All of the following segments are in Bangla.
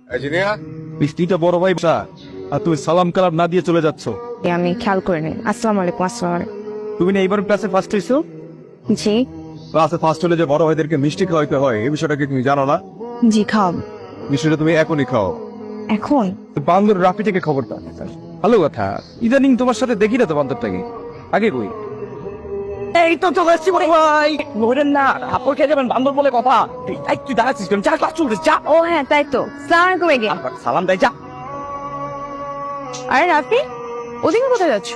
বৃষ্টিটা বড় ভাই আর তুমি সালাম কালাম না দিয়ে চলে যাচ্ছ। আমি খেয়াল করিনি। আসসালামু আলাইকুম। আসসালামু আলাইকুম। তুমি না এইবার ক্লাসে ফার্স্ট হয়েছো? জি ক্লাসে ফার্স্ট হলে যে বড় ভাইদেরকে মিষ্টি খাওয়াইতে হয় এই বিষয়টা কি তুমি জানো না? জি খাও। মিষ্টিটা তুমি এখনই খাও। এখন বান্দর রাফি থেকে খবরটা। ভালো কথা, ইদানিং তোমার সাথে দেখি না তো বান্দরটাকে। আগে কই? এই তো চলে এসছি বড় ভাই। বলেন না আপর খেয়ে যাবেন বান্দর বলে কথা। এই তুই দাঁড়াচ্ছিস কেন? যা ক্লাস চলছে যা। ও হ্যাঁ তাই তো। আসসালামু আলাইকুম এগে। সালাম দেয় যা। আরে রাফি, ওদিকে কোথায় যাচ্ছ?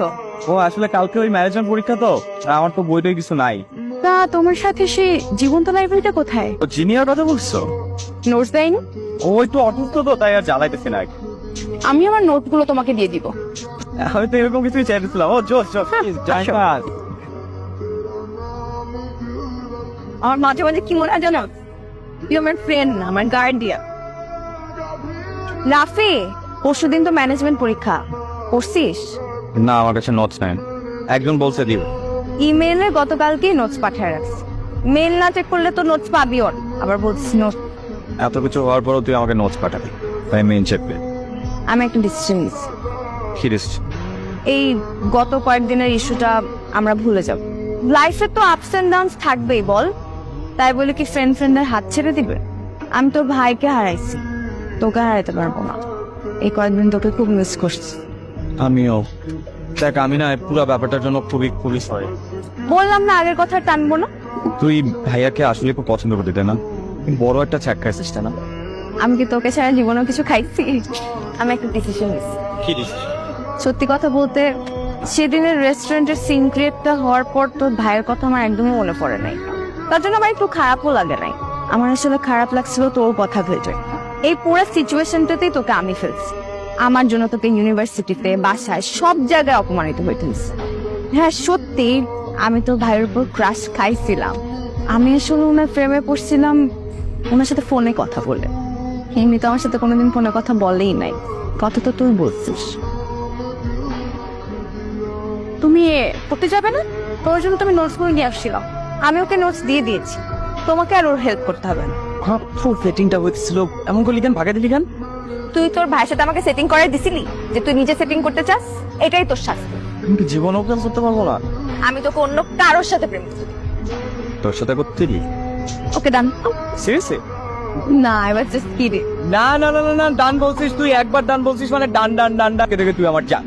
ও আসলে কালকে ওই ম্যারেজমেন্ট পরীক্ষা তো, আমার তো বইটই কিছু নাই। তা তোমার সাথে সেই জীবন্ত লাইব্রেরিটা কোথায়? ও জিনিয়ার কথা বলছো? নোটস দেয়নি? ও একটু অসুস্থ তো তাই আর জ্বালাইতেছি না। আমি আমার নোটগুলো তোমাকে দিয়ে দিব। আমি তো এরকম কিছুই চাইতেছিলাম। ও জোস জোস আসো। আমার মাঝে মাঝে কি মনে হয় জানো, তুই আমার ফ্রেন্ড না, আমার গার্ডিয়ান। রাফি, পরশুদিন তো ম্যানেজমেন্ট পরীক্ষা, পড়ছিস? না আমার কাছে নোটস নাই। একজন বলছে দিও। ইমেইলে গতকালকে নোটস পাঠিয়ে রাখছি। মেইল না চেক করলে তো নোটস পাবি ওর। আবার বলছিস নোট। এত কিছু হওয়ার পরও তুই আমাকে নোটস পাঠাবি, তাই মেইন চেপে। আমি একটা ডিসিশন নিচ্ছি। কি ডিসিশন? এই গত কয়েকদিনের ইস্যুটা আমরা ভুলে যাব। লাইফে তো আপস এন্ড ডাউনস থাকবেই বল, তাই বলে কি ফ্রেন্ডের হাত ছেড়ে দিবে? আমি তোর ভাইকে হারাইছি, তোকে হারাইতে পারবো না। এই কয়েকদিন তোকে খুব মিস করছি। আমিও। দেখ আমি না পুরো ব্যাপারটার জন্য খুবই খুবই সরি। বললাম না আগের কথা টানবো না। তুই ভাইয়াকে আসলে খুব পছন্দ করতে তাই না? বড় একটা ছ্যাক খাইছিস তাই না? আমি কি তোকে ছাড়া জীবনেও কিছু খাইছি? আমি একটা ডিসিশন নিচ্ছি। কি ডিসিশন? সত্যি কথা বলতে, সেদিনের রেস্টুরেন্টের সিন ক্রিয়েটটা হওয়ার পর তোর ভাইয়ের কথা আমার একদমই মনে পড়ে নাই। তার জন্য আমার একটু খারাপও লাগে নাই। আমার আসলে খারাপ লাগছিল তোর কথা ভেবে। এই পুরো সিচুয়েশনটাতেই তোকে আমি ফেলছি। আমার জন্য তোকে ইউনিভার্সিটিতে, বাসায়, সব জায়গায় অপমানিত হইতেছি। হ্যাঁ সত্যি, আমি তোর ভাইয়ের উপর ক্রাশ খাইছিলাম। আমি আসলে ওনার প্রেমে পড়ছিলাম ওনার সাথে ফোনে কথা বলে। এমনি তো আমার সাথে কোনোদিন ফোনে কথা বলেই নাই। কথা তো তুই বলছিস। তুমি পড়তে যাবে না? তোর জন্য তুমি নোটস করে নিয়ে আসছিলাম। আমি ওকে নোটস দিয়ে দিয়েছি, তোমাকে আর ওর হেল্প করতে হবে না। ফুল সেটিংটা হয়েছিল, এমন করলি কেন? ভাগে দিলি কেন? তুই তোর ভাইয়ের সাথে আমাকে সেটিং করে দিছিলি যে তুই নিজে সেটিং করতে চাস, এটাই তোর শাস্তি। আমি কি জীবনেও প্রেম করতে পারবো না? আমি তোকে অন্য কারোর সাথে প্রেম করছি। তোর সাথে করতে দিলি? ওকে ডান। সিরিয়াসলি? না, এবার জাস্ট কিডিং। না না না না না, ডান বলছিস তুই। একবার ডান বলছিস মানে ডান ডান ডান ডান। দেখে তুই আমার যা।